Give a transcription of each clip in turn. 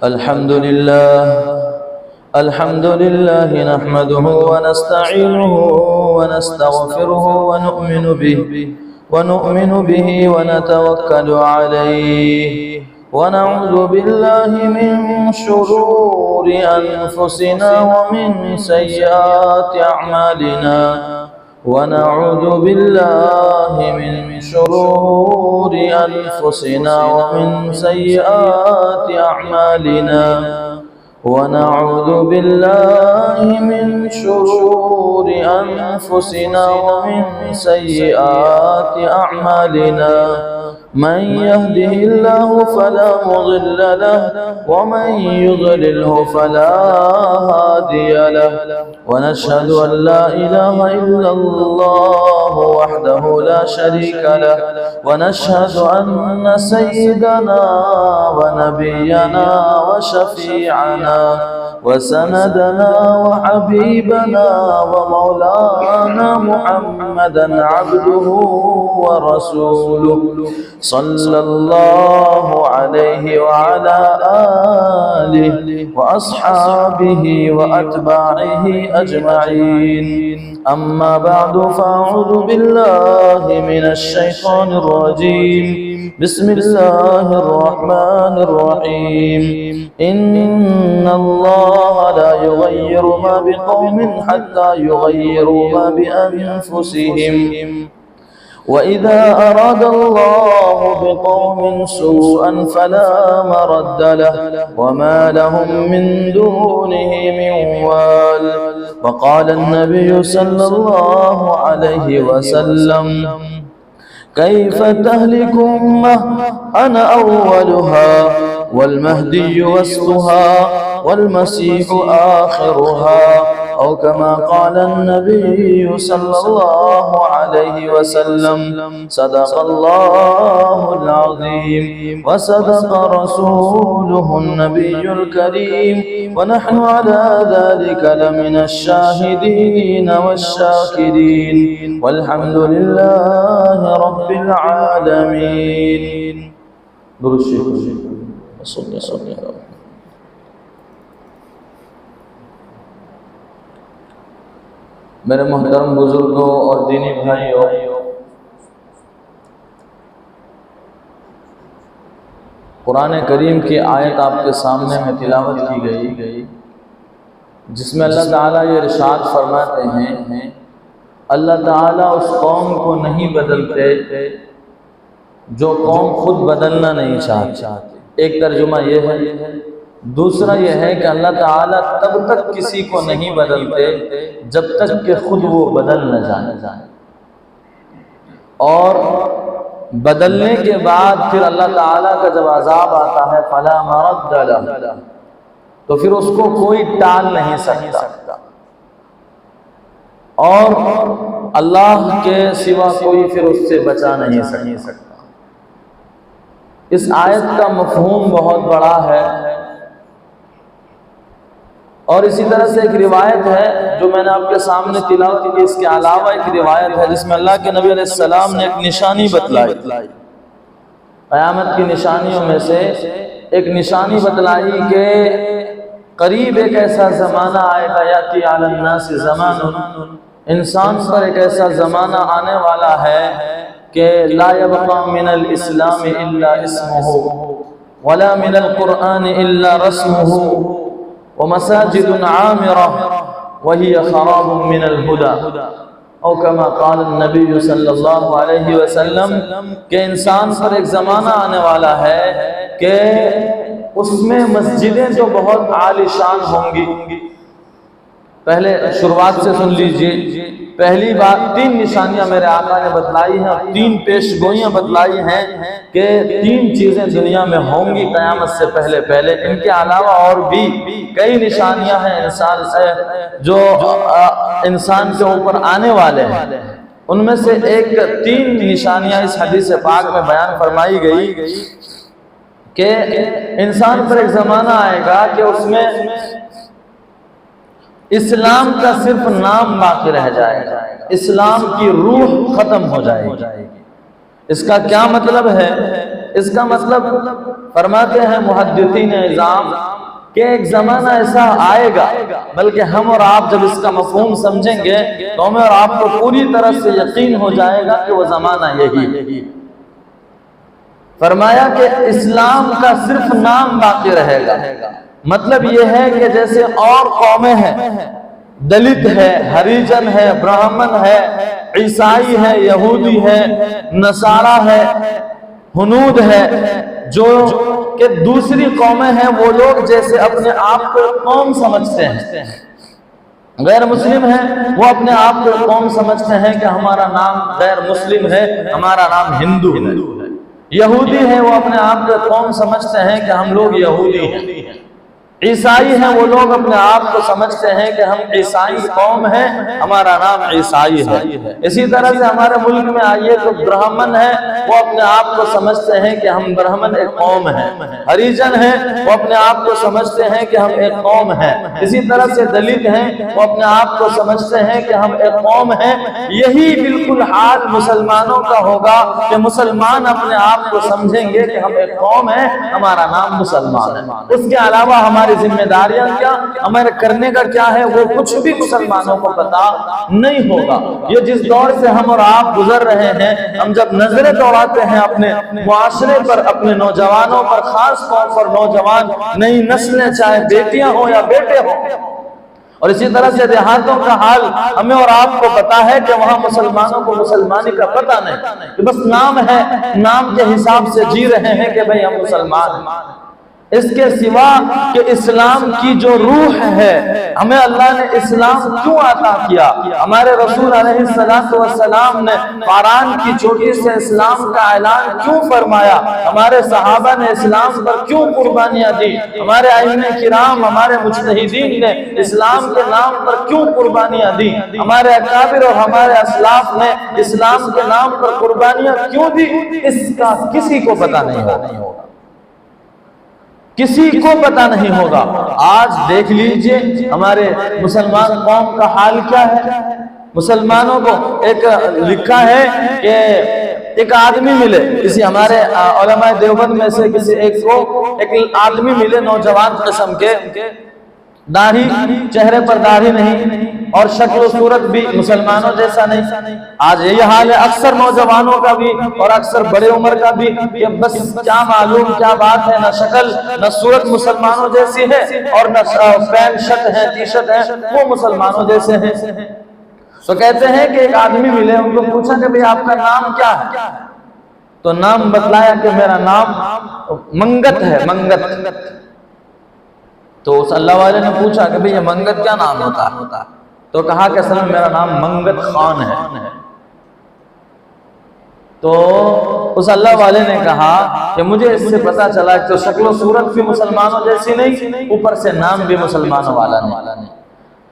الحمد لله نحمده ونستعينه ونستغفره ونؤمن به ونتوكل عليه ونعوذ بالله من شرور أنفسنا ومن سيئات أعمالنا ونعوذ بالله من شرور أنفسنا ومن سيئات أعمالنا ونعوذ بالله من شرور أنفسنا ومن سيئات أعمالنا من يهده الله فلا مضل له ومن يضلله فلا هادي له ونشهد أن لا إله إلا الله وحده لا شريك له ونشهد أن سيدنا ونبينا وشفيعنا وسندنا وحبيبنا ومولانا محمدا عبده ورسوله صلى الله عليه وعلى آله وأصحابه وأتباعه أجمعين أما بعد فأعوذ بالله من الشيطان الرجيم بسم الله الرحمن الرحيم إن الله لا يغير ما بقوم حتى يغيروا ما بأنفسهم وإذا أراد الله بقوم سوءا فلا مرد له وما لهم من دونه من وال وقال النبي صلى الله عليه وسلم كيف تهلك أمة أنا أولها والمهدي وسطها والمسيح آخرها أو كما قال النبي صلى الله عليه وسلم صدق الله العظيم وصدق رسوله النبي الكريم ونحن على ذلك لمن الشاهدين والشاكرين والحمد لله رب العالمين. میرے محترم بزرگوں اور دینی بھائیوں، قرآن کریم کی آیت آپ کے سامنے میں تلاوت کی گئی جس میں اللہ تعالیٰ یہ ارشاد فرماتے ہیں اللہ تعالیٰ اس قوم کو نہیں بدلتے جو قوم خود بدلنا نہیں چاہتے. ایک ترجمہ یہ ہے. دوسرا یہ ہے کہ اللہ تعالیٰ تب تک کسی کو نہیں بدلتے جب تک کہ خود وہ بدل نہ جائے، اور بدلنے کے بعد پھر اللہ تعالیٰ کا جب عذاب آتا ہے فلا مرد لہ، تو پھر اس کو کوئی ٹال نہیں سکتا، اور اللہ کے سوا کوئی پھر اس سے بچا نہیں سکتا. اس آیت کا مفہوم بہت بڑا ہے، اور اسی طرح سے ایک روایت ہے جو میں نے آپ کے سامنے تلاوت کی. اس کے علاوہ ایک روایت ہے جس میں اللہ کے نبی علیہ السلام نے ایک نشانی بتلائی. قیامت کی نشانیوں میں سے ایک نشانی بتلائی کہ قریب ایک ایسا زمانہ آئے گا، یاتی علی الناس زمان، انسان پر ایک ایسا زمانہ آنے والا ہے کہ لا یبقى من الاسلام الا اسمه ولا من القرآن الا رسمه ومساجد عامرة وهي خراب من الهدى او كما قال النبی صلی اللہ علیہ وسلم کہ انسان پر ایک زمانہ آنے والا ہے کہ اس میں مسجدیں تو بہت عالی شان ہوں گی. پہلے شروعات سے سن لیجئے. پہلی بات 3 نشانیاں میرے آقا نے بتلائی ہیں، 3 پیش گوئیاں بتلائی ہیں کہ 3 چیزیں دنیا میں ہوں گی قیامت سے پہلے. ان کے علاوہ اور بھی کئی نشانیاں ہیں انسان سے جو انسان کے اوپر آنے والے ہیں. ان میں سے 3 نشانیاں اس حدیث پاک میں بیان فرمائی گئی کہ انسان پر ایک زمانہ آئے گا کہ اس میں اسلام کا صرف نام باقی رہ جائے گا، اسلام کی روح ختم ہو جائے گی. اس کا کیا مطلب ہے اس کا مطلب فرماتے ہیں محدثین اعظام کہ ایک زمانہ ایسا آئے گا، بلکہ ہم اور آپ جب اس کا مفہوم سمجھیں گے تو ہمیں اور آپ کو پوری طرح سے یقین ہو جائے گا کہ وہ زمانہ یہی ہے۔ فرمایا کہ اسلام کا صرف نام باقی رہے گا، مطلب یہ ہے کہ جیسے اور قومیں ہیں، دلت ہے، ہریجن ہے، برہمن ہے، عیسائی ہے، یہودی ہے، نصارہ ہے، ہنود ہے، جو کہ دوسری قومیں ہیں، وہ لوگ جیسے اپنے آپ کو قوم سمجھتے ہیں، غیر مسلم ہیں وہ اپنے آپ کو قوم سمجھتے ہیں کہ ہمارا نام غیر مسلم ہے، ہمارا نام ہندو ہے۔ یہودی ہیں وہ اپنے آپ کو قوم سمجھتے ہیں کہ ہم لوگ یہودی ہیں۔ عیسائی ہیں وہ لوگ اپنے آپ کو سمجھتے ہیں کہ ہم عیسائی قوم ہیں، ہمارا نام عیسائی ہے۔ اسی طرح سے ہمارے ملک میں آئیے تو برہمن ہیں وہ اپنے آپ کو سمجھتے ہیں کہ ہم برہمن ایک قوم ہیں، ہریجن ہیں وہ اپنے آپ کو سمجھتے ہیں کہ ہم ایک قوم ہیں، اسی طرح سے دلت ہیں وہ اپنے آپ کو سمجھتے ہیں کہ ہم ایک قوم ہیں۔ یہی بالکل حال مسلمانوں کا ہوگا کہ مسلمان اپنے آپ کو سمجھیں گے کہ ہم ایک قوم ہیں، ہمارا نام مسلمان ہے۔ اس کے علاوہ ہماری ذمہ داریاں کیا، ہمارے کرنے کا کیا ہے، وہ کچھ بھی مسلمانوں کو پتا نہیں ہوگا۔ یہ جس دور سے ہم اور آپ گزر رہے ہیں، ہم جب نظریں دوڑاتے ہیں اپنے معاشرے پر، اپنے نوجوانوں پر، خاص طور پر نوجوان نئی نسلیں، چاہے بیٹیاں ہوں یا بیٹے ہوں، اور اسی طرح سے دیہاتوں کا حال ہمیں اور آپ کو پتا ہے کہ وہاں مسلمانوں کو مسلمانی کا پتہ نہیں، کہ بس نام ہے، نام کے حساب سے جی رہے ہیں کہ بھئی ہم مسلمان ہیں۔ اس کے سوا کہ اسلام کی جو روح ہے، ہمیں اللہ نے اسلام کیوں عطا کیا، ہمارے رسول علیہ السلام نے قرآن کی چوٹی سے اسلام کا اعلان کیوں فرمایا، ہمارے صحابہ نے اسلام پر کیوں قربانیاں دی، ہمارے ائمہ کرام، ہمارے مجتہدین نے اسلام کے نام پر کیوں قربانیاں دی، ہمارے اکابر اور ہمارے اسلاف نے اسلام کے نام پر قربانیاں کیوں دی، اس کا کسی کو پتہ نہیں ہوگا، کسی کو پتہ نہیں ہوگا۔ آج دیکھ لیجئے ہمارے مسلمان قوم کا حال کیا ہے۔ مسلمانوں کو ایک لکھا ہے کہ ایک آدمی ملے، کسی ہمارے علماء دیوبند میں سے کسی ایک کو ایک آدمی ملے، نوجوان قسم کے، داڑھی، چہرے پر داڑھی نہیں اور شکل و صورت بھی مسلمانوں جیسا نہیں۔ آج یہ حال ہے اکثر نوجوانوں کا بھی اور اکثر بڑے عمر کا بھی، کہ بس کیا معلوم کیا بات ہے، نہ شکل نہ صورت مسلمانوں جیسی ہے اور نہ پینٹ شرٹ ہے، ٹی شرٹ ہے وہ مسلمانوں جیسے ہیں۔ تو کہتے ہیں کہ ایک آدمی ملے، ان کو پوچھا کہ بھئی آپ کا نام کیا ہے، تو نام بتلایا کہ میرا نام منگت ہے، منگت۔ تو اس اللہ والے نے پوچھا کہ بھئی یہ منگت کیا نام ہوتا ہے، تو کہا کہ اصل میں میرا نام منگت خان ہے۔ تو اس اللہ والے نے کہا کہ مجھے اس سے پتا چلا کہ شکل و صورت بھی مسلمانوں جیسی نہیں، اوپر سے نام بھی مسلمانوں والا نہیں،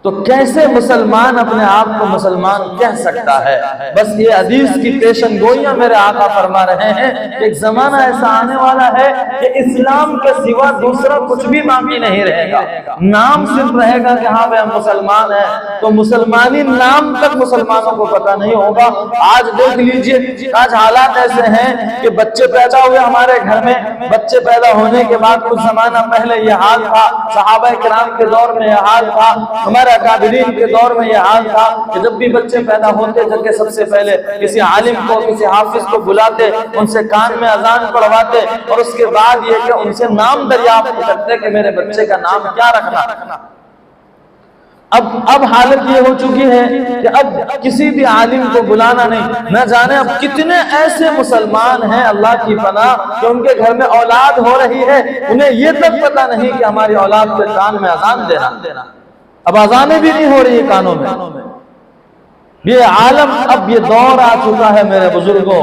تو کیسے مسلمان اپنے آپ کو مسلمان کہہ سکتا ہے؟ بس یہ حدیث کی پیشن گوئیاں میرے آقا فرما رہے ہیں کہ ایک زمانہ ایسا آنے والا ہے کہ اسلام کے سوا دوسرا کچھ بھی باقی نہیں رہے گا، نام صرف رہے گا کہ ہاں بھئی ہم مسلمان ہیں، تو مسلمانی نام تک مسلمانوں کو پتہ نہیں ہوگا۔ آج دیکھ لیجئے، آج حالات ایسے ہیں کہ بچے پیدا ہوئے ہمارے گھر میں، بچے پیدا ہونے کے بعد کچھ زمانہ پہلے یہ حال تھا، صحابہ کرام کے دور میں یہ حال تھا، ہمارے اکابرین کے دور میں یہ حال تھا کہ جب بھی بچے پیدا ہوتے تھے کہ سب سے پہلے کسی عالم کو، کسی حافظ کو بلاتے، ان سے کان میں اذان پڑھواتے اور اس کے بعد یہ کہ ان سے نام دریافت کرتے کہ میرے بچے کا نام کیا رکھنا۔ اب حالت یہ ہو چکی ہے کہ اب کسی بھی عالم کو بلانا نہیں، نہ جانے اب کتنے ایسے مسلمان ہیں اللہ کی پناہ کہ ان کے گھر میں اولاد ہو رہی ہے، انہیں یہ تک پتہ نہیں کہ ہماری اولاد کے کان میں اذان دینا، اب اذانیں بھی نہیں ہو رہی کانوں میں۔ یہ عالم، اب یہ دور آ چکا ہے میرے بزرگوں،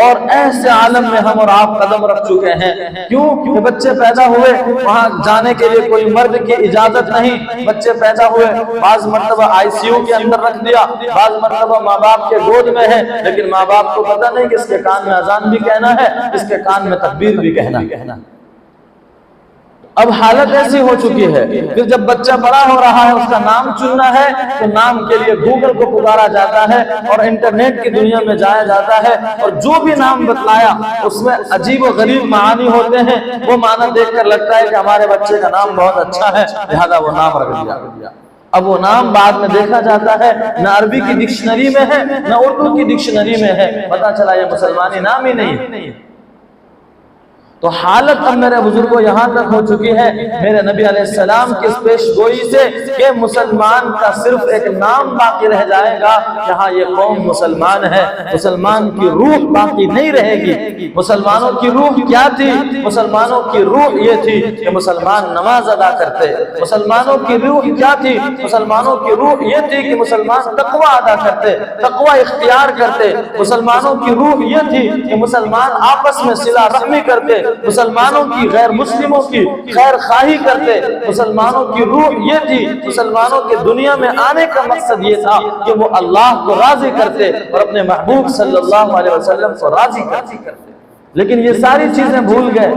اور ایسے عالم میں ہم اور آپ قدم رکھ چکے ہیں۔ کیوں کہ بچے پیدا ہوئے، وہاں جانے کے لیے کوئی مرد کی اجازت نہیں، بچے پیدا ہوئے بعض مرتبہ آئی سی یو کے اندر رکھ دیا، بعض مرتبہ ماں باپ کے گود میں ہے، لیکن ماں باپ کو پتہ نہیں کہ اس کے کان میں اذان بھی کہنا ہے، اس کے کان میں تکبیر بھی کہنا۔ اب حالت ایسی ہو چکی ہے، پھر جب بچہ بڑا ہو رہا ہے اس کا نام چننا ہے تو نام کے لیے گوگل کو پکارا جاتا ہے اور انٹرنیٹ کی دنیا میں جایا جاتا ہے، اور جو بھی نام بتلایا اس میں عجیب و غریب معانی ہوتے ہیں، وہ معنی دیکھ کر لگتا ہے کہ ہمارے بچے کا نام بہت اچھا ہے لہذا وہ نام رکھ دیا۔ اب وہ نام بعد میں دیکھا جاتا ہے نہ عربی کی ڈکشنری میں ہے نہ اردو کی ڈکشنری میں ہے، پتہ چلا یہ مسلمانی نام ہی نہیں۔ تو حالت اب میرے بزرگوں یہاں تک ہو چکی ہے میرے نبی علیہ السلام کی اس پیش گوئی سے کہ مسلمان کا صرف ایک نام باقی رہ جائے گا، یہاں یہ قوم مسلمان ہے، مسلمان کی روح باقی نہیں رہے گی۔ مسلمانوں کی روح کیا تھی؟ مسلمانوں کی روح یہ تھی کہ مسلمان نماز ادا کرتے۔ مسلمانوں کی روح کیا تھی؟ مسلمانوں کی روح یہ تھی کہ مسلمان تقوی ادا کرتے، تقوی اختیار کرتے۔ مسلمانوں کی روح یہ تھی کہ مسلمان آپس میں صلہ رحمی کرتے، مسلمانوں کی غیر مسلموں کی خیر خواہی کرتے۔ مسلمانوں کی روح یہ تھی، مسلمانوں کے دنیا میں آنے کا مقصد یہ تھا کہ وہ اللہ کو راضی کرتے اور اپنے محبوب صلی اللہ علیہ وسلم کو راضی کرتے۔ لیکن یہ ساری چیزیں بھول گئے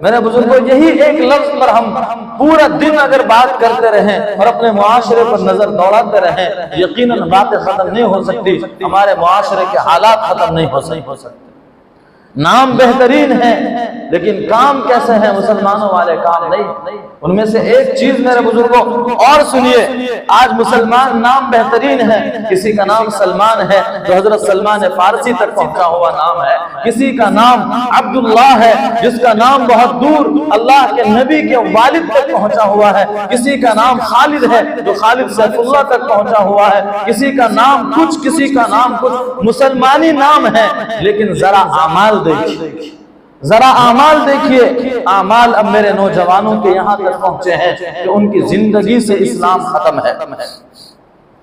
میرے بزرگوں، یہی ایک لفظ پر ہم پورا دن اگر بات کرتے رہیں اور اپنے معاشرے پر نظر دوڑاتے رہیں، یقیناً باتیں ختم نہیں ہو سکتی، ہمارے معاشرے کے حالات ختم نہیں ہو سکتے۔ نام بہترین ہے لیکن کام کیسے ہیں؟ مسلمانوں والے کام نہیں۔ ان میں سے ایک چیز میرے بزرگوں اور سنیے، آج مسلمان نام بہترین ہے، کسی کا نام سلمان ہے جو حضرت سلمان فارسی تک پہنچا ہوا نام ہے، کسی کا نام عبداللہ ہے جس کا نام بہت دور اللہ کے نبی کے والد تک پہنچا ہوا ہے، کسی کا نام خالد ہے جو خالد سیف اللہ تک پہنچا ہوا ہے، کسی کا نام کچھ، کسی کا نام کچھ، مسلمانی نام ہے لیکن ذرا اعمال دیکھیے، ذرا اعمال دیکھیے۔ اعمال اب میرے نوجوانوں کے یہاں تک پہنچے ہیں کہ ان کی زندگی سے اسلام ختم ہے،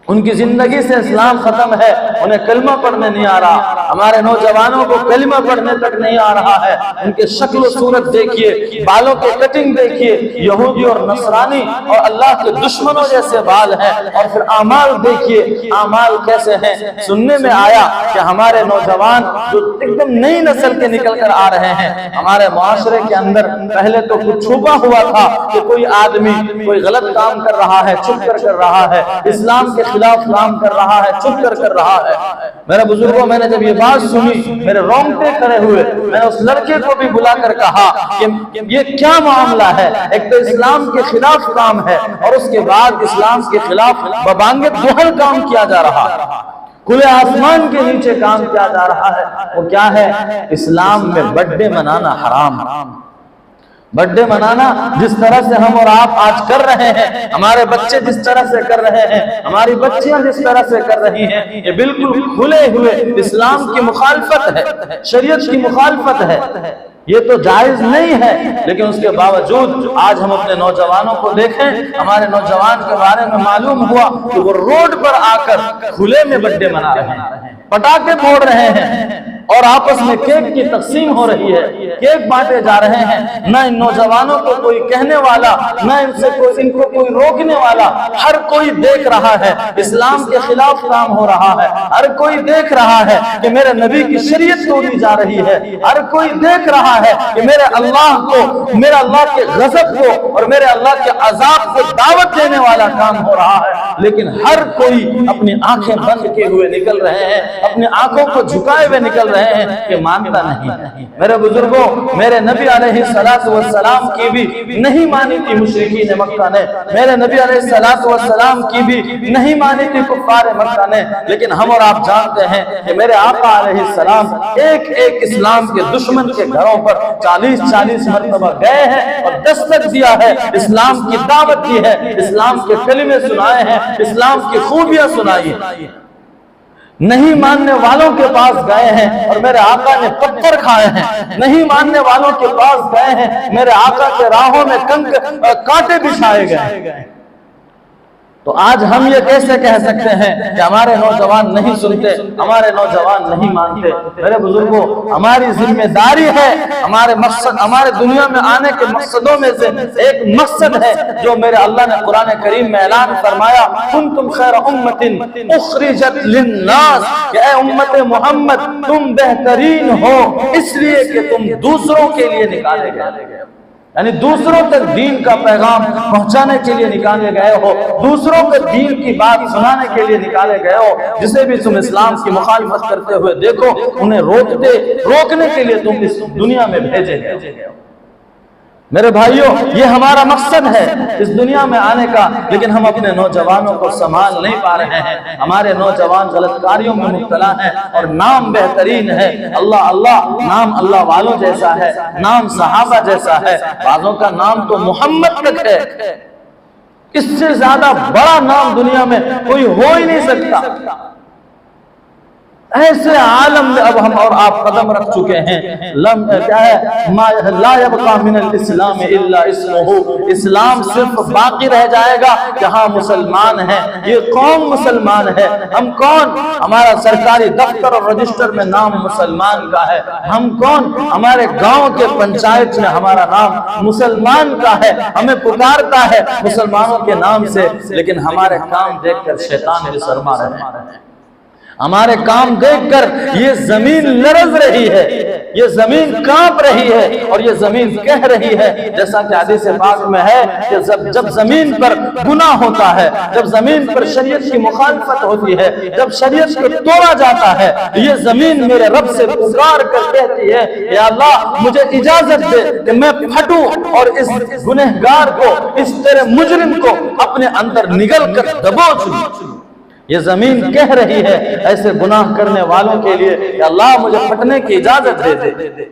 ان کی زندگی سے اسلام ختم ہے، انہیں کلمہ پڑھنے نہیں آ رہا۔ ہمارے نوجوانوں کو کلمہ پڑھنے تک نہیں آ رہا ہے۔ ان کے شکل و صورت دیکھیے، بالوں کے کٹنگ دیکھیے، یہودی اور نصرانی اور اللہ کے دشمنوں جیسے بال ہیں، اور پھر اعمال دیکھیے، اعمال کیسے ہیں۔ سننے میں آیا کہ ہمارے نوجوان جو ایک دم نئی نسل کے نکل کر آ رہے ہیں، ہمارے معاشرے کے اندر پہلے تو کچھ چھپا ہوا تھا کہ کوئی آدمی کوئی غلط کام کر رہا ہے چھپ کر رہا ہے، اسلام کے خلاف کام کر رہا ہے چھپ کر رہا ہے۔ میرے بزرگوں، میں نے جب یہ بات سنی میرے رونگٹے کھڑے ہوئے، میں نے اس لڑکے کو بھی بلا کر کہا کہ یہ کیا معاملہ ہے؟ ایک تو اسلام کے خلاف کام ہے اور اس کے بعد اسلام کے خلاف ببانگ دوہل کام کیا جا رہا ہے، کھلے آسمان کے نیچے کام کیا جا رہا ہے۔ وہ کیا ہے؟ اسلام میں برتھ ڈے منانا حرام۔ برتھ ڈے منانا جس طرح سے ہم اور آپ آج کر رہے ہیں، ہمارے بچے جس طرح سے کر رہے ہیں، ہماری بچیاں جس طرح سے کر رہی ہیں، یہ بالکل کھلے ہوئے اسلام کی مخالفت ہے، شریعت کی مخالفت ہے، یہ تو جائز نہیں ہے۔ لیکن اس کے باوجود آج ہم اپنے نوجوانوں کو دیکھیں، ہمارے نوجوان کے بارے میں معلوم ہوا کہ وہ روڈ پر آ کر کھلے میں برتھ ڈے منا رہے ہیں، پٹاخے پھوڑ رہے ہیں اور آپس میں کیک کی تقسیم ہو رہی ہے، کیک بانٹے جا رہے ہیں۔ نہ ان نوجوانوں کو کوئی کہنے والا، نہ ان کو کوئی روکنے والا، ہر کوئی دیکھ رہا ہے اسلام کے خلاف کام ہو رہا ہے، ہر کوئی دیکھ رہا ہے کہ میرے نبی کی شریعت توڑی جا رہی ہے، ہر کوئی دیکھ رہا ہے کہ میرے اللہ کو، میرے اللہ کے غضب کو اور میرے اللہ کے عذاب کو دعوت دینے والا کام ہو رہا ہے، لیکن ہر کوئی اپنی آنکھیں بند کیے ہوئے نکل رہے ہیں، اپنی آنکھوں کو جھکائے ہوئے نکل رہے ہیں کہ مانتا نہیں۔ میرے بزرگوں، میرے نبی علیہ السلام کی بھی نہیں مانی تھی مشرکین مکہ نے، میرے نبی علیہ السلام کی بھی نہیں مانی تھی کفار مکہ نے، لیکن ہم اور آپ جانتے ہیں کہ میرے آقا علیہ السلام ایک ایک اسلام کے دشمن کے گھروں پر 40 مرتبہ گئے ہیں اور دستک دیا ہے، اسلام کی دعوت دی ہے، اسلام کے کلمے سنائے ہیں، اسلام کی خوبیاں سنائی ہیں۔ نہیں ماننے والوں کے پاس گئے ہیں اور میرے آقا نے پتھر کھائے ہیں، نہیں ماننے والوں کے پاس گئے ہیں، میرے آقا کے راہوں میں کانٹے بچھائے گئے۔ تو آج ہم یہ کیسے کہہ سکتے ہیں کہ ہمارے نوجوان نہیں سنتے، ہمارے نوجوان نہیں مانتے؟ میرے بزرگوں، ہماری ذمہ داری ہے، ہمارے مقصد، ہمارے دنیا میں آنے کے مقصدوں میں سے ایک مقصد ہے جو میرے اللہ نے قرآن کریم میں اعلان فرمایا، کنتم خیر امت اخرجت للناس، کہ اے امت محمد تم بہترین ہو اس لیے کہ تم دوسروں کے لیے نکالے گئے۔ یعنی دوسروں تک دین کا پیغام پہنچانے کے لیے نکالے گئے ہو، دوسروں کو دین کی بات سنانے کے لیے نکالے گئے ہو۔ جسے بھی تم اسلام کی مخالفت کرتے ہوئے دیکھو، انہیں روکنے کے لیے تم اس دنیا میں بھیجے گئے ہو۔ میرے بھائیوں، یہ ہمارا مقصد ہے اس دنیا میں آنے کا، لیکن ہم اپنے نوجوانوں کو سنبھال نہیں پا رہے ہیں۔ ہمارے نوجوان غلط کاریوں میں مبتلا ہیں، اور نام بہترین ہے، اللہ اللہ، نام اللہ والوں جیسا ہے، نام صحابہ جیسا ہے، بعضوں کا نام تو محمد تک ہے۔ اس سے زیادہ بڑا نام دنیا میں کوئی ہو ہی نہیں سکتا۔ ایسے عالم میں اب ہم اور آپ قدم رکھ چکے ہیں، کیا ہے، لا یبقى من الاسلام الا اسمہ، اسلام صرف باقی رہ جائے گا کہ ہاں مسلمان ہیں، یہ قوم مسلمان ہے۔ ہم کون؟ ہمارا سرکاری دفتر اور رجسٹر میں نام مسلمان کا ہے۔ ہم کون؟ ہمارے گاؤں کے پنچایت میں ہمارا نام مسلمان کا ہے، ہمیں پکارتا ہے مسلمانوں کے نام سے، لیکن ہمارے کام دیکھ کر شیطان بھی شرما رہے ہیں۔ ہمارے کام دیکھ کر یہ زمین لرز رہی ہے، یہ زمین کانپ رہی ہے، اور یہ زمین کہہ رہی ہے، جیسا کہ حدیث پاک میں ہے کہ جب زمین پر گناہ ہوتا ہے، جب زمین پر شریعت کی مخالفت ہوتی ہے، جب شریعت کو توڑا جاتا ہے، یہ زمین میرے رب سے پکار کر کہتی ہے، یا اللہ مجھے اجازت دے کہ میں پھٹوں اور اس گنہگار کو، اس تیرے مجرم کو اپنے اندر نگل کر دبوچ لوں۔ یہ زمین کہہ رہی ہے ایسے گناہ کرنے والوں کے لیے کہ اللہ مجھے پھٹنے کی اجازت دے دے۔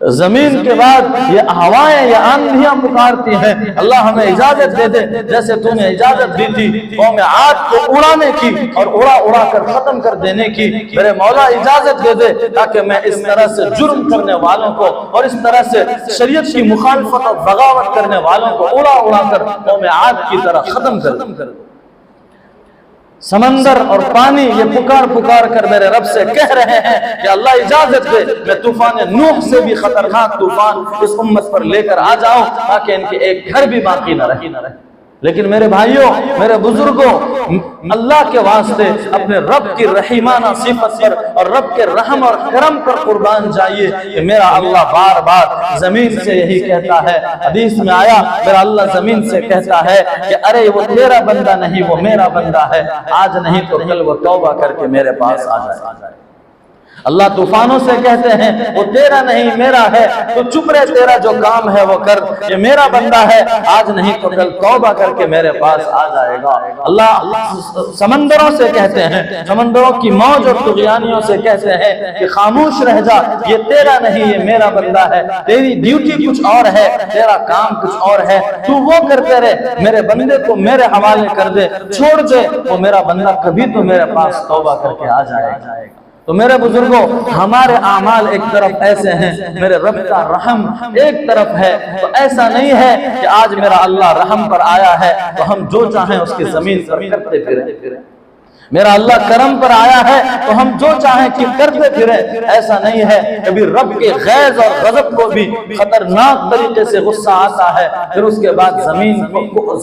زمین کے بعد یہ ہوائیں، یہ آندھیاں پکارتی ہیں، اللہ ہمیں اجازت دے دے، جیسے تو نے اجازت دی تھی قوم عاد کو اڑانے کی اور اڑا کر ختم کر دینے کی، میرے مولا اجازت دے دے تاکہ میں اس طرح سے جرم کرنے والوں کو اور اس طرح سے شریعت کی مخالفت اور بغاوت کرنے والوں کو اڑا کر قوم عاد کی طرح ختم کر دوں۔ سمندر اور پانی یہ پکار کر میرے رب سے کہہ رہے ہیں کہ اللہ اجازت دے میں طوفان نوح سے بھی خطرناک طوفان اس امت پر لے کر آ جاؤں تاکہ ان کے ایک گھر بھی باقی نہ رہے۔ لیکن میرے بھائیوں، میرے بزرگوں، اللہ کے واسطے اپنے رب کی رحیمانہ صفت پر اور رب کے رحم اور کرم پر قربان جائیے کہ میرا اللہ بار بار زمین سے یہی کہتا ہے۔ حدیث میں آیا میرا اللہ زمین سے کہتا ہے کہ ارے وہ تیرا بندہ نہیں، وہ میرا بندہ ہے، آج نہیں تو کل وہ توبہ کر کے میرے پاس آ جائے۔ اللہ طوفانوں سے کہتے ہیں وہ تیرا نہیں میرا ہے، تو چپ رہے، تیرا جو کام ہے وہ کر، یہ میرا بندہ ہے، آج نہیں تو کل توبہ کر کے میرے پاس آ جائے گا۔ اللہ سمندروں سے کہتے ہیں، سمندروں کی موج اور طغیانیوں سے کہتے ہیں کہ خاموش رہ جا، یہ تیرا نہیں، یہ میرا بندہ ہے، تیری ڈیوٹی کچھ اور ہے، تیرا کام کچھ اور ہے، تو وہ کرتے رہے، میرے بندے کو میرے حوالے کر دے، چھوڑ دے، وہ میرا بندہ کبھی تو میرے پاس توبہ کر کے آ جائے گا۔ تو میرے بزرگوں، ہمارے اعمال ایک طرف ایسے ہیں، میرے رب کا رحم ایک طرف ہے، تو ایسا نہیں ہے کہ آج میرا اللہ رحم پر آیا ہے تو ہم جو چاہیں اس کی زمین پر کرتے پھریں، میرا اللہ کرم پر آیا ہے تو ہم جو چاہیں کہ کرتے پھریں، ایسا نہیں ہے۔ کبھی رب کے غیظ اور غضب کو بھی خطرناک طریقے سے غصہ آتا ہے، پھر اس کے بعد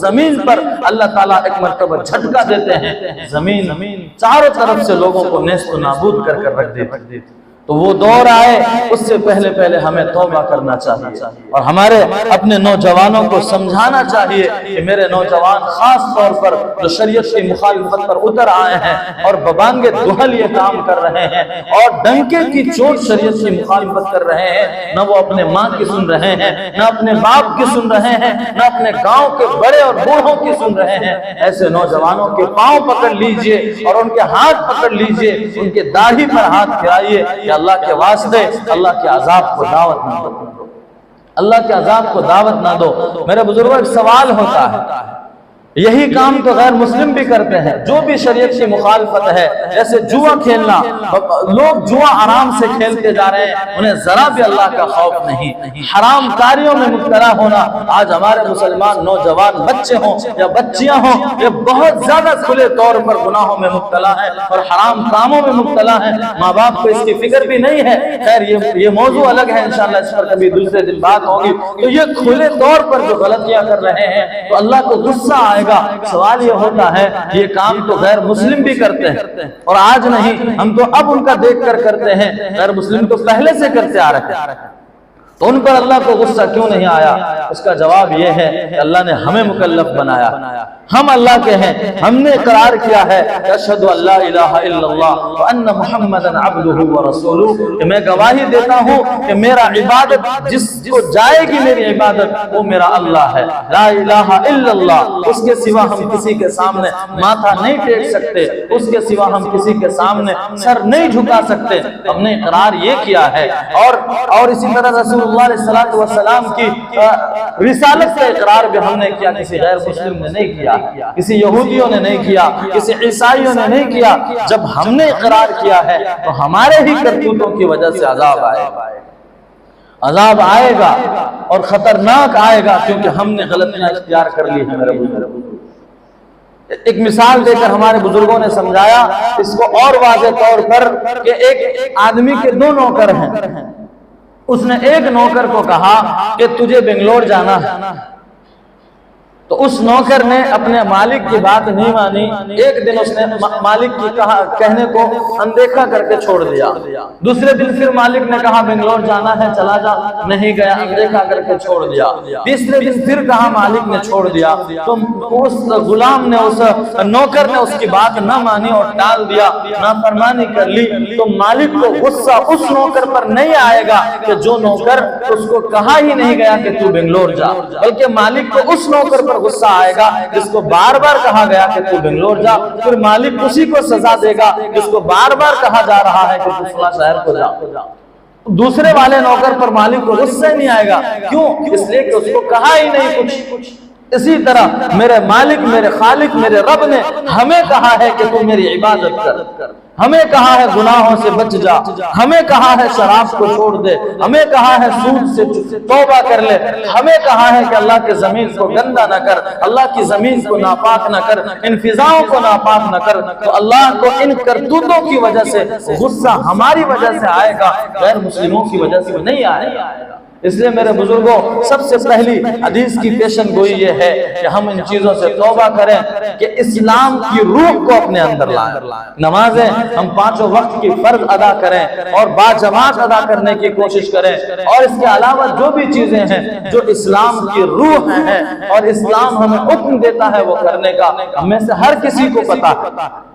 زمین پر اللہ تعالیٰ ایک مرتبہ جھٹکا دیتے ہیں، زمین چاروں طرف سے لوگوں کو نیست و نابود کر رکھ دیتی۔ تو وہ دور آئے، اس سے پہلے ہمیں توبہ کرنا چاہیے، اور ہمارے اپنے نوجوانوں کو سمجھانا چاہیے کہ میرے نوجوان خاص طور پر جو شریعت کی مخالفت پر اتر آئے ہیں اور ببانگے دہل یہ کام کر رہے ہیں اور ڈنکے کی چوٹ شریعت کی مخالفت کر رہے ہیں، نہ وہ اپنے ماں کی سن رہے ہیں، نہ اپنے باپ کی سن رہے ہیں، نہ اپنے گاؤں کے بڑے اور بوڑھوں کی سن رہے ہیں، ایسے نوجوانوں کے پاؤں پکڑ لیجئے اور ان کے ہاتھ پکڑ لیجئے، ان کے داڑھی پر ہاتھ پھرائیے کہ اللہ کے واسطے اللہ کے عذاب کو دعوت نہ دو، اللہ کے عذاب کو دعوت نہ دو۔ میرے بزرگوں، ایک سوال ہوتا ہے، یہی کام تو غیر مسلم بھی کرتے ہیں، جو بھی شریعت کی مخالفت ہے، جیسے جوا کھیلنا، لوگ جوا آرام سے کھیلتے جا رہے ہیں، انہیں ذرا بھی اللہ کا خوف نہیں۔ حرام کاریوں میں مبتلا ہونا، آج ہمارے مسلمان نوجوان بچے ہوں یا بچیاں ہوں، یہ بہت زیادہ کھلے طور پر گناہوں میں مبتلا ہیں اور حرام کاموں میں مبتلا ہیں، ماں باپ کو اس کی فکر بھی نہیں ہے۔ خیر یہ موضوع الگ ہے، انشاءاللہ اس پر کبھی دوسرے دن بات ہوگی۔ تو یہ کھلے طور پر جو غلطیاں کر رہے ہیں تو اللہ کو غصہ آئے گا۔ سوال یہ ہوتا ہے یہ کام تو غیر مسلم بھی کرتے ہیں، اور آج نہیں، ہم تو اب ان کا دیکھ کر کرتے ہیں، غیر مسلم تو پہلے سے کرتے آ رہے ہیں۔ تو ان پر اللہ کو غصہ کیوں نہیں آیا؟ اس کا جواب یہ ہے کہ اللہ نے ہمیں مکلف بنایا، ہم اللہ کے ہیں، ہم نے اقرار کیا ہے کہ اشہد ان لا الہ الا اللہ وان محمدا عبدہ ورسولہ، کہ میں گواہی دیتا ہوں کہ میرا عبادت جس کو جائے گی میری عبادت وہ میرا اللہ ہے، لا الہ الا اللہ، اس کے سوا ہم کسی کے سامنے ماتھا نہیں ٹیک سکتے، اس کے سوا ہم کسی کے سامنے سر نہیں جھکا سکتے، ہم نے اقرار یہ کیا ہے۔ اور اسی طرح رسول اللہ علیہ السلام کی رسالت کا اقرار بھی ہم نے کیا، کسی غیر مسلم نے نہیں کیا، کسی یہودیوں نے نہیں کیا، کسی عیسائیوں نے نہیں کیا۔ جب ہم نے اقرار کیا ہے تو ہمارے ہی کرتوتوں کی وجہ سے عذاب آئے گا، عذاب آئے گا اور خطرناک آئے گا، کیونکہ ہم نے غلطیاں اختیار کر لی ہیں۔ میرے بزرگوں، ایک مثال دے کر ہمارے بزرگوں نے سمجھایا اس کو اور واضح طور پر کہ ایک آدمی کے دو نوکر ہیں، اس نے ایک نوکر کو کہا کہ تجھے بنگلور جانا ہے، تو اس نوکر نے اپنے مالک کی بات نہیں مانی، ایک دن اس نے مالک کی کہنے کو اندیکھا کر کے چھوڑ دیا، دوسرے دن پھر مالک نے کہا بنگلور جانا ہے چلا جا، نہیں گیا، اندیکھا کر کے چھوڑ دیا، تیسرے دن پھر کہا مالک نے چھوڑ دیا، تو اس غلام نے، اس نوکر نے اس کی بات نہ مانی اور ٹال دیا، نافرمانی کر لی، تو مالک کو غصہ اس نوکر پر نہیں آئے گا کہ جو نوکر اس کو کہا ہی نہیں گیا کہ تو بنگلور جا، بلکہ مالک کو اس نوکر پر غصہ آئے گا جس کو بار بار کہا گیا کہ تو بنگلور جا، پھر مالک اسی کو سزا دے گا جس کو بار بار کہا جا رہا ہے کہ تو فلاں شہر کو جا۔ دوسرے والے نوکر پر مالک کو غصہ نہیں آئے گا، کیوں؟ اس لیے کہ اس کو کہا ہی نہیں کچھ۔ اسی طرح میرے مالک، میرے خالق، میرے رب نے ہمیں کہا ہے کہ تو میری عبادت کر، ہمیں کہا ہے گناہوں سے بچ جا، ہمیں کہا ہے شراب کو چھوڑ دے، ہمیں کہا ہے سود سے توبہ کر لے، ہمیں کہا ہے کہ اللہ کی زمین کو گندا نہ کر، اللہ کی زمین کو ناپاک نہ کر، ان فضاؤں کو ناپاک نہ کر، تو اللہ کو ان کرتوتوں کی وجہ سے غصہ ہماری وجہ سے آئے گا، غیر مسلموں کی وجہ سے نہیں آئے گا۔ اس لیے میرے بزرگوں، سب سے پہلی حدیث کی پیشن گوئی یہ ہے کہ ہم ان چیزوں سے توبہ کریں کہ اسلام کی روح کو اپنے اندر لائیں۔ نمازیں ہم 5 وقت کی فرض ادا کریں اور باجماعت ادا کرنے کی کوشش کریں، اور اس کے علاوہ جو بھی چیزیں ہیں جو اسلام کی روح ہیں اور اسلام ہمیں حکم دیتا ہے وہ کرنے کا، ہم میں سے ہر کسی کو پتا ہے،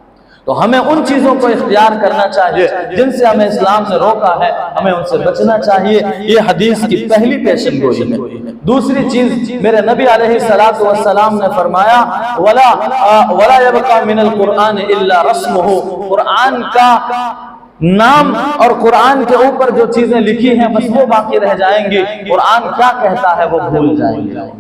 تو ہمیں ان چیزوں کو اختیار کرنا چاہیے جن سے ہمیں اسلام نے روکا ہے، ہمیں ان سے بچنا چاہیے۔ یہ حدیث کی پہلی پیشن گوئی ہے۔ دوسری چیز، میرے نبی علیہ السلام نے فرمایا وَلَا يَبْقَى مِنَ الْقُرْآنِ إِلَّا رَسْمُهُ، قرآن کا نام اور قرآن کے اوپر جو چیزیں لکھی ہیں بس وہ باقی رہ جائیں گی، قرآن کیا کہتا ہے وہ بھول جائیں گے،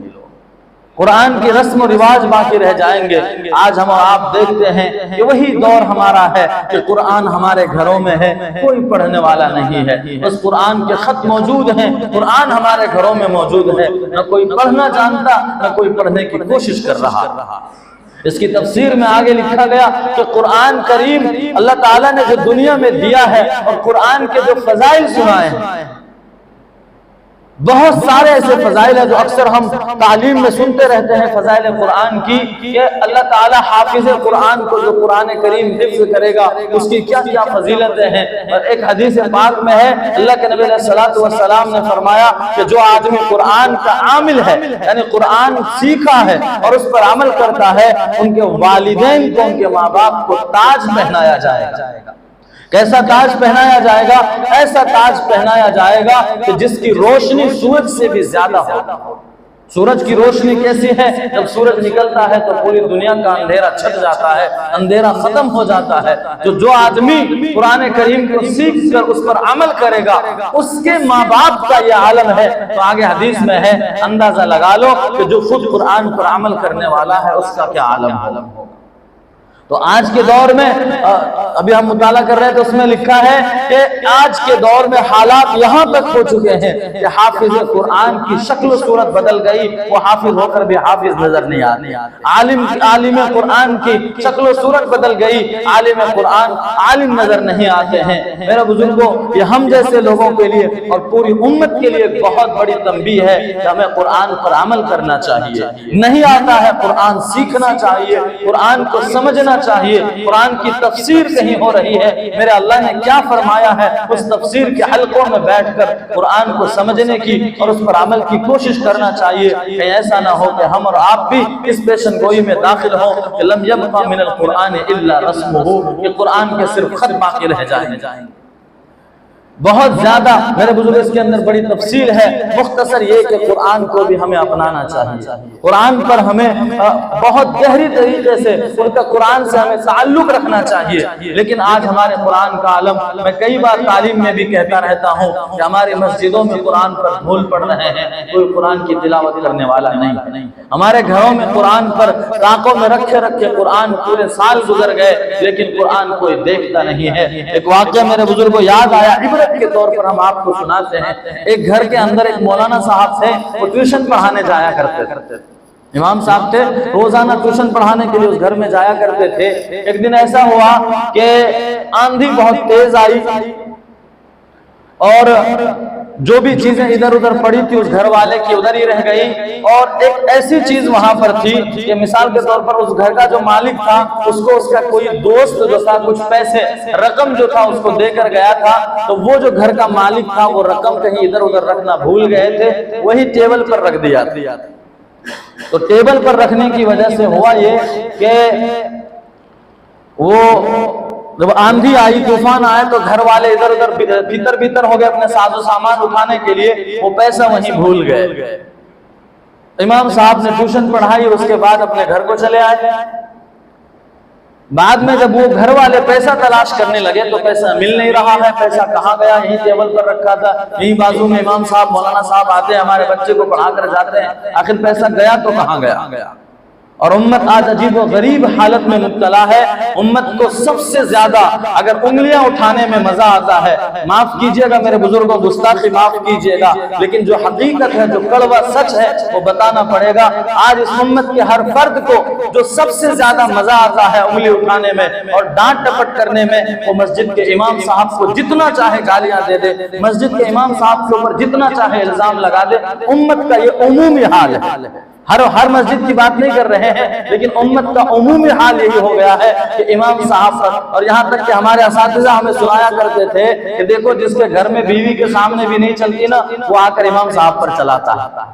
قرآن کی رسم و رواج باقی رہ جائیں گے۔ آج ہم اور آپ دیکھتے ہیں کہ وہی دور ہمارا ہے کہ قرآن ہمارے گھروں میں ہے، کوئی پڑھنے والا نہیں ہے، بس قرآن کے خط موجود ہیں، قرآن ہمارے گھروں میں موجود ہے، نہ کوئی پڑھنا جانتا، نہ کوئی پڑھنے کی کوشش کر رہا۔ اس کی تفسیر میں آگے لکھا گیا کہ قرآن کریم اللہ تعالیٰ نے جو دنیا میں دیا ہے اور قرآن کے جو فضائل سنائے ہیں، بہت سارے ایسے فضائل ہیں جو اکثر ہم تعلیم میں سنتے رہتے ہیں فضائل قرآن کی، کہ اللہ تعالیٰ حافظ قرآن کو جو قرآن کریم حفظ کرے گا اس کی کیا کیا فضیلتیں ہیں۔ اور ایک حدیث پاک میں ہے اللہ کے نبی علیہ السلام نے فرمایا کہ جو آدمی قرآن کا عامل ہے، یعنی قرآن سیکھا ہے اور اس پر عمل کرتا ہے، ان کے والدین کو، ان کے ماں باپ کو تاج پہنایا جائے گا۔ کیسا تاج پہنایا جائے گا؟ ایسا تاج پہنایا جائے گا کہ جس کی روشنی سورج سے بھی زیادہ ہو۔ سورج کی روشنی کیسی ہے؟ جب سورج نکلتا ہے تو پوری دنیا کا اندھیرا چھٹ جاتا ہے، اندھیرا ختم ہو جاتا ہے۔ جو آدمی قرآن کریم کو سیکھ کر اس پر عمل کرے گا، اس کے ماں باپ کا یہ عالم ہے۔ تو آگے حدیث میں ہے، اندازہ لگا لو کہ جو خود قرآن پر عمل کرنے والا ہے اس کا کیا عالم ہوگا۔ تو آج کے دور میں ابھی ہم مطالعہ کر رہے ہیں تو اس میں لکھا ہے کہ آج کے دور میں حالات یہاں تک ہو چکے ہیں کہ حافظ قرآن کی شکل و صورت بدل گئی، وہ حافظ ہو کر بھی حافظ نظر نہیں آتے، عالم قرآن کی شکل و صورت بدل گئی، عالم قرآن عالم نظر نہیں آتے ہیں۔ میرے بزرگوں، یہ ہم جیسے لوگوں کے لیے اور پوری امت کے لیے بہت بڑی تنبیہ ہے کہ ہمیں قرآن پر عمل کرنا چاہیے، نہیں آتا ہے قرآن سیکھنا چاہیے، قرآن کو سمجھنا چاہیے، قرآن کی تفسیر کہیں ہو رہی ہے، میرے اللہ نے کیا فرمایا ہے، اس تفسیر کے حلقوں میں بیٹھ کر قرآن کو سمجھنے کی اور اس پر عمل کی کوشش کرنا چاہیے، کہ ایسا نہ ہو کہ ہم اور آپ بھی اس پیشن گوئی میں داخل ہوں کہ لم یبقى من القرآن الا رسمہ، کہ قرآن کے صرف خط باقی رہ جائیں۔ بہت زیادہ میرے بزرگ اس کے اندر بڑی تفصیل ہے، مختصر یہ کہ قرآن کو بھی ہمیں اپنانا چاہیے، قرآن پر ہمیں بہت گہری طریقے سے ان کا قرآن سے ہمیں تعلق رکھنا چاہیے۔ لیکن آج ہمارے قرآن کا عالم، میں کئی بار تعلیم میں بھی کہتا رہتا ہوں کہ ہماری مسجدوں میں قرآن پر دھول پڑ رہے ہیں، کوئی قرآن کی تلاوت کرنے والا نہیں۔ ہمارے گھروں میں قرآن پر طاقوں میں رکھے قرآن پورے سال گزر گئے، لیکن قرآن کوئی دیکھتا نہیں ہے۔ ایک واقعہ میرے بزرگوں یاد آیا، عبرت کے طور پر ہم آپ کو سناتے ہیں۔ ایک گھر کے اندر ایک مولانا صاحب تھے، وہ ٹیوشن پڑھانے جایا کرتے تھے، امام صاحب تھے، روزانہ ٹیوشن پڑھانے کے لیے اس گھر میں جایا کرتے تھے۔ ایک دن ایسا ہوا کہ آندھی بہت تیز آئی اور جو بھی چیزیں ادھر ادھر پڑی تھی اس گھر والے کی ادھر ہی رہ گئی، اور ایک ایسی چیز وہاں پر تھی کہ مثال کے طور پر اس گھر کا جو مالک تھا، اس کو اس کا کوئی دوست جو تھا کچھ پیسے رقم جو تھا اس کو دے کر گیا تھا، تو وہ جو گھر کا مالک تھا وہ رقم کہیں ادھر ادھر رکھنا بھول گئے تھے، وہی ٹیبل پر رکھ دیا۔ تو ٹیبل پر رکھنے کی وجہ سے ہوا یہ کہ وہ جب آندھی آئی، طوفان آئے، تو گھر والے ادھر ادھر بھیتر ہو گئے اپنے ساز و سامان اٹھانے کے لیے، وہ پیسہ وہیں بھول گئے۔ امام صاحب نے ٹیوشن پڑھائی، اس کے بعد اپنے گھر کو چلے آئے۔ بعد میں جب وہ گھر والے پیسہ تلاش کرنے لگے تو پیسہ مل نہیں رہا ہے، پیسہ کہاں گیا، یہیں ٹیبل پر رکھا تھا، یہیں بازو میں امام صاحب مولانا صاحب آتے ہیں، ہمارے بچے کو پڑھا کر جاتے ہیں، آخر پیسہ گیا تو کہاں گیا؟ اور امت آج عجیب و غریب حالت میں مبتلا ہے۔ امت کو سب سے زیادہ اگر انگلیاں اٹھانے میں مزہ آتا ہے، معاف کیجئے گا میرے بزرگوں، گستاخی معاف کیجئے گا، لیکن جو حقیقت ہے، جو کڑوا سچ ہے، وہ بتانا پڑے گا۔ آج اس امت کے ہر فرد کو جو سب سے زیادہ مزہ آتا ہے انگلی اٹھانے میں اور ڈانٹ ٹپٹ کرنے میں، وہ مسجد کے امام صاحب کو جتنا چاہے گالیاں دے دے، مسجد کے امام صاحب کے اوپر جتنا چاہے الزام لگا دے۔ امت کا یہ عمومی حال ہے، ہر مسجد کی بات نہیں کر رہے ہیں، لیکن امت کا عمومی حال یہی ہو گیا ہے کہ امام صاحب پر، اور یہاں تک کہ ہمارے اساتذہ ہمیں سنایا کرتے تھے کہ دیکھو جس کے گھر میں بیوی کے سامنے بھی نہیں چلتی نا، وہ آ کر امام صاحب پر چلاتا ہے۔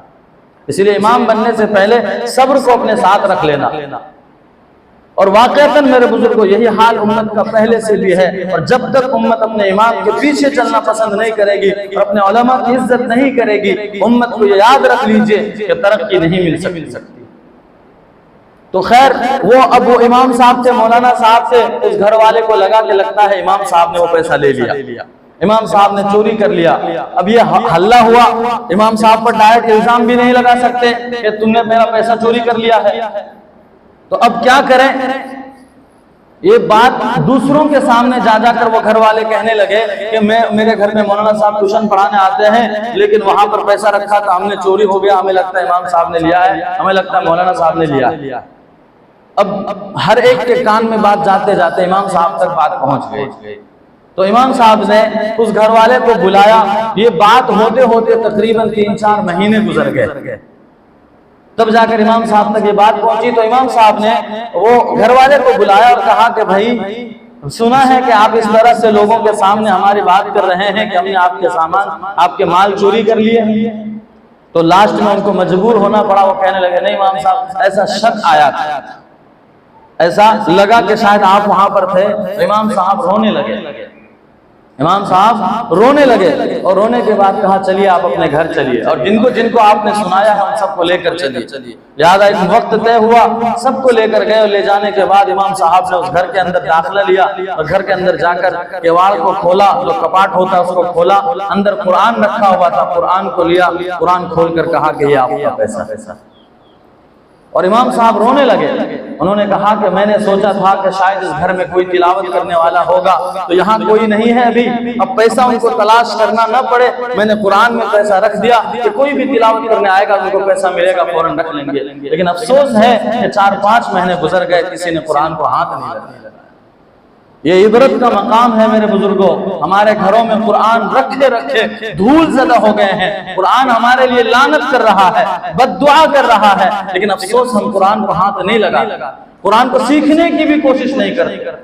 اس لیے امام بننے سے پہلے صبر کو اپنے ساتھ رکھ لینا۔ اور واقعتاً میرے بزرگوں یہی حال امت کا پہلے سے بھی ہے، اور جب تک امت اپنے امام کے پیچھے چلنا پسند نہیں کرے گی اور اپنے علماء کی عزت نہیں کرے گی، امت کو یہ یاد رکھ لیجئے کہ ترقی نہیں مل سکتی۔ تو خیر اب وہ امام صاحب سے، مولانا صاحب سے اس گھر والے کو لگا کہ لگتا ہے امام صاحب نے وہ پیسہ لے لیا، امام صاحب نے چوری کر لیا۔ اب یہ حلہ ہوا، امام صاحب پر ڈائریکٹ الزام بھی نہیں لگا سکتے کہ تم نے میرا پیسہ چوری کر لیا ہے، تو اب کیا کریں؟ یہ بات دوسروں کے سامنے جا کر وہ گھر والے کہنے لگے کہ میرے گھر میں مولانا صاحب ٹیوشن پڑھانے آتے ہیں، لیکن وہاں پر پیسہ رکھا تھا، ہم نے چوری ہو گیا، ہمیں لگتا ہے امام صاحب نے لیا ہے، ہمیں لگتا ہے مولانا صاحب نے لیا ہے۔ اب ہر ایک کے کان میں بات جاتے جاتے امام صاحب تک بات پہنچ گئی، تو امام صاحب نے اس گھر والے کو بلایا۔ یہ بات ہوتے ہوتے تقریباً 3-4 مہینے گزر گئے، تب جا کر امام صاحب تک یہ بات پہنچی۔ تو امام صاحب نے وہ گھر والے کو بلایا اور کہا کہ بھائی سنا ہے کہ آپ اس طرح سے لوگوں کے سامنے ہماری بات کر رہے ہیں کہ ہم نے آپ کے سامان، آپ کے مال چوری کر لیے۔ تو لاسٹ میں ان کو مجبور ہونا پڑا، وہ کہنے لگے نہیں امام صاحب، ایسا شک آیا تھا، ایسا لگا کہ شاید آپ وہاں پر تھے۔ امام صاحب رونے لگے، امام صاحب رونے لگے، اور رونے کے بعد کہا چلیے آپ اپنے گھر چلیے، اور جن کو آپ نے سنایا ہم سب کو لے کر چلیے۔ لہٰذا ایک وقت طے ہوا، سب کو لے کر گئے، اور لے جانے کے بعد امام صاحب نے اس گھر کے اندر داخلہ لیا، اور گھر کے اندر جا کر کیوڑ کو کھولا، جو کپاٹ ہوتا ہے اس کو کھولا، اندر قرآن رکھا ہوا تھا، قرآن کو لیا، قرآن کھول کر کہا کہ یہ آپ کا پیسہ۔ اور امام صاحب رونے لگے، انہوں نے کہا کہ میں نے سوچا تھا کہ شاید اس گھر میں کوئی تلاوت کرنے والا ہوگا، تو یہاں کوئی نہیں ہے ابھی، اب پیسہ ان کو تلاش کرنا نہ پڑے، میں نے قرآن میں پیسہ رکھ دیا کہ کوئی بھی تلاوت کرنے آئے گا ان کو پیسہ ملے گا، فوراً رکھ لیں گے۔ لیکن افسوس ہے کہ 4-5 مہینے گزر گئے، کسی نے قرآن کو ہاتھ نہیں لگایا۔ یہ عبرت کا مقام ہے میرے بزرگوں، ہمارے گھروں میں قرآن رکھے دھول زدہ ہو گئے ہیں، قرآن ہمارے لیے لعنت کر رہا ہے، بد دعا کر رہا ہے، لیکن افسوس ہم قرآن کو ہاتھ نہیں لگا۔ قرآن کو سیکھنے کی بھی کوشش نہیں کرتے،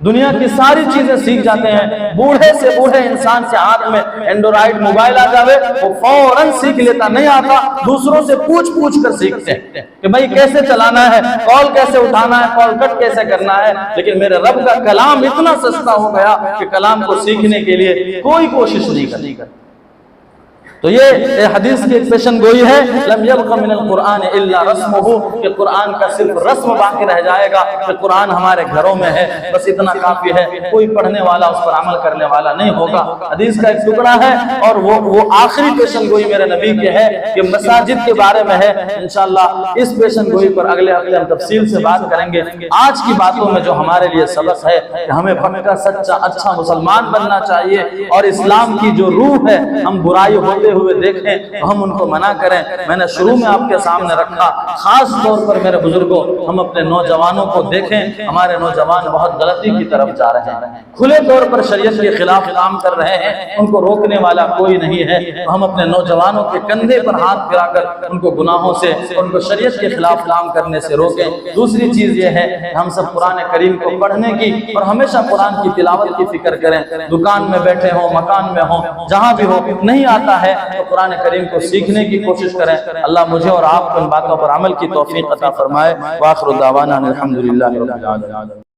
دنیا کی ساری چیزیں سیکھ جاتے ہیں۔ بوڑھے سے بوڑھے انسان کے ہاتھ میں اینڈرائیڈ موبائل آ جاوے وہ فوراً سیکھ لیتا، نہیں آتا دوسروں سے پوچھ کر سیکھتے ہیں کہ بھائی کیسے چلانا ہے، کال کیسے اٹھانا ہے، کال کٹ کیسے کرنا ہے۔ لیکن میرے رب کا کلام اتنا سستا ہو گیا کہ کلام کو سیکھنے کے لیے کوئی کوشش نہیں کرتی۔ تو یہ حدیث کی ایک پیشن گوئی ہے، لم یبق من القرآن الا رسمہ، کہ قرآن کا صرف رسم باقی رہ جائے گا، کہ قرآن ہمارے گھروں میں ہے، بس اتنا کافی ہے، کوئی پڑھنے والا اس پر عمل کرنے والا نہیں ہوگا۔ حدیث کا ایک ٹکڑا ہے اور وہ آخری پیشن گوئی میرے نبی کے ہے کہ مساجد کے بارے میں ہے۔ انشاءاللہ اس پیشن گوئی پر اگلے ہفتے ہم تفصیل سے بات کریں گے۔ آج کی باتوں میں جو ہمارے لیے سبق ہے کہ ہمیں پکا سچا اچھا مسلمان بننا چاہیے، اور اسلام کی جو روح ہے ہم برائی ہوتے ہوئے دیکھیں تو ہم ان کو منع کریں۔ میں نے شروع میں آپ کے سامنے رکھا، خاص طور پر میرے بزرگوں، ہم اپنے نوجوانوں کو دیکھیں، ہمارے نوجوان بہت غلطی کی طرف جا رہے ہیں، کھلے طور پر شریعت کے خلاف کام کر رہے ہیں، ان کو روکنے والا کوئی نہیں ہے۔ تو ہم اپنے نوجوانوں کے کندھے پر ہاتھ پھرا کر ان کو گناہوں سے، ان کو شریعت کے خلاف کام کرنے سے روکیں۔ دوسری چیز یہ ہے کہ ہم سب قرآن کریم کو پڑھنے کی اور ہمیشہ قرآن کی تلاوت کی فکر کریں، دکان میں بیٹھے ہوں، مکان میں ہوں، جہاں بھی ہو، نہیں آتا ہے تو قرآن کریم کو سیکھنے کی کوشش کریں۔ اللہ مجھے اور آپ کو ان باتوں پر عمل کی توفیق عطا فرمائے۔ وآخر دعوانا الحمدللہ رب العالمین۔